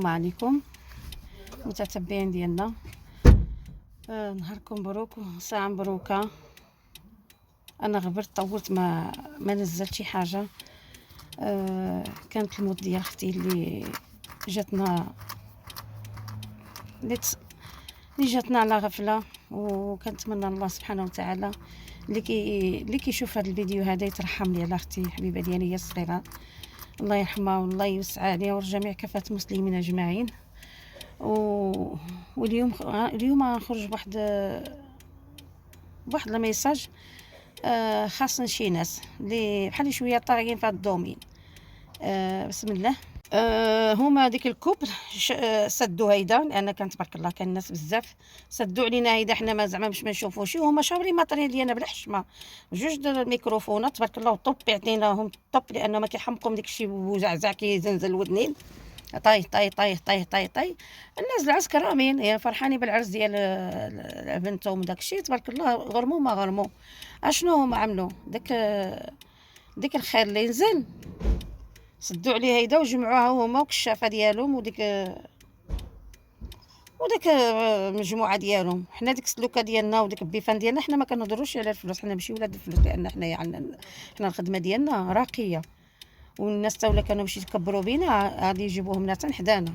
السلام عليكم متتبعين ديالنا. نهاركم مبروك وساعة مبروكة. انا غبرت طولت ما نزلت شي حاجه. كانت الموت ديال اختي اللي جاتنا اللي جاتنا على غفله، وكنتمنى الله سبحانه وتعالى اللي كيشوف هذا الفيديو هذا يترحم لي على اختي حبيبه ديالي هي الصغيره، الله يرحمها والله يوسع عليها والجميع كافه المسلمين اجمعين. واليوم غنخرج بواحد الميساج خاص شي ناس اللي بحال شويه طاغيين في هذا الدومين. بسم الله. هما ديك الكوبل سدوا هيدا، لان كان تبارك الله كان الناس بزاف سدوا علينا هيدا، حنا ما زعما باش ما نشوفوش. هما شابرين ماتريال ديالنا بالحشمه، جوج د الميكروفونات تبارك الله طوب عطيناهم طوب، لان ما كيحمقهم داكشي وزعزع كيزنزل الودنين. طاي طاي طاي طاي طاي طاي. الناس العرس كرامين يعني فرحانين بالعرس ديال بنتهم داكشي تبارك الله. غرموا ما غرموا، اشنو هما عملوا؟ ديك الخير اللي نزل سدوا عليه هيدا وجمعوها هما وكشافه ديالهم وديك المجموعه ديالهم. حنا ديك السلوكه ديالنا وديك البيفان ديالنا حنا ما كنهضروش على الفلوس، حنا ماشي ولاد الفلوس، لان حنا يعني حنا الخدمه ديالنا راقيه، والناس تا ولا كانوا باش يتكبروا بينا غادي يجيبوهم لنا حتى حدانا.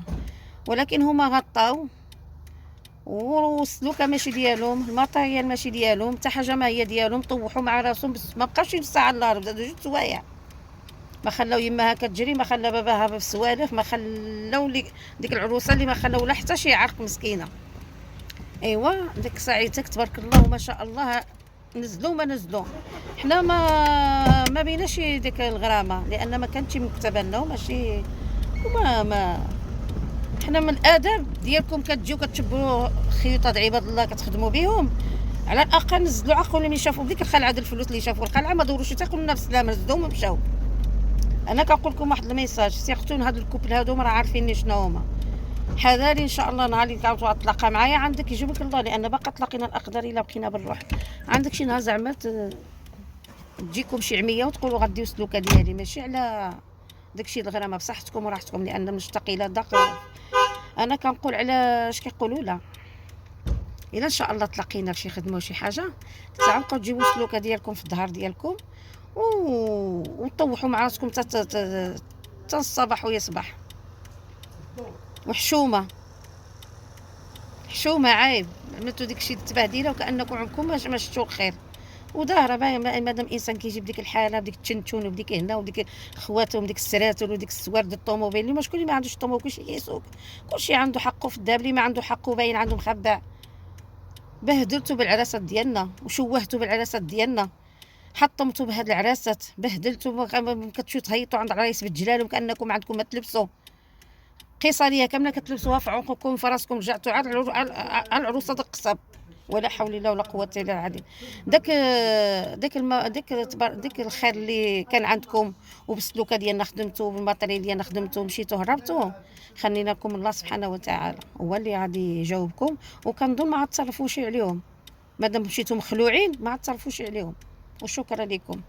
ولكن هما غطاو والسلوكه ماشي ديالهم، الماتيريال ماشي ديالهم، حتى حاجه ما هي ديالهم. طوحوا مع راسهم بس ما بقاوش يلصوا على الارض، زادوا جوج سوايع. ما خلاو يماها كتجري، ما خلا باباها بالسوالف، ما خلاو ديك العروسه اللي ما خلاو لا حتى شي عرق مسكينه. ايوا ديك ساعيتك تبارك الله ما شاء الله نزلوا ما نزلوا. حنا ما بيناش ديك الغرامه، لان ما كانتش مكتبه لنا وماشي ما حنا من الاداب ديالكم كتجيو كتشبروا خيوط د عباد الله كتخدموا بهم، على الاقل نزلوا عقلوا اللي شافوا بديك الخلعه ديال الفلوس اللي شافوا الخلعه ما دوروش تاكلوا لنا بسلامه، نزلوا ومشاو. انا كنقول لكم واحد الميساج، سيختون هاد الكوبل هادو راه عارفين شنو هما. حذاري ان شاء الله نهار اللي تعاودوا تلاقى معايا عندك يجيبك الله، لان باقا تلاقينا الاقدار الا بقينا بالروح. عندك شي نهار زعما تجيكم شي عميه وتقولوا غديو السلوكه ديالي ماشي على داكشي الغرامه بصحتكم وراحتكم، لان مشتقله داق. انا كنقول على اش كيقولوا لا، الا ان شاء الله تلاقينا في شي خدمه وشي حاجه تعاونوا تجيبوا السلوكه ديالكم في الظهر ديالكم وطوحوا مع راسكم تا الصباح ويصبح. وحشومه عيب عملتوا ديك الشيء التبهديله وكانكم عمركم ما شفتوا الخير. وداهره مادام انسان كيجيب ديك الحاله بديك التشنتون وبديك هنا وديك خواتهم ديك السراتل وديك السوارد الطوموبيل، اللي شكون اللي ما عندوش الطوموبيل كلشي كيسوق، كلشي عنده حقه في الداب، اللي ما عنده حقه باين عنده مخبع. بهدلتوا بالعراسات ديالنا وشوهتوا بالعراسات ديالنا، حطمتوا بهاد العراسات، بهدلتوا. كتمشيو تهيطوا عند العرايس بالجلال وكانكم عندكم ما تلبسوا. قيصريه كامله كتلبسوها في عنقكم في راسكم، رجعتوا على العروسه د القصب. ولا حول الله ولا قوه الا بالله. ديك الخير اللي كان عندكم وبالسلوكه ديالنا خدمتوا بالماتريال ديالنا خدمتوا مشيتوا هربتوا، خلينا لكم الله سبحانه وتعالى هو اللي غادي يجاوبكم. وكنظن ما غتصرفوش عليهم، مادام مشيتوا مخلوعين ما غتصرفوش عليهم. وشكرا لكم.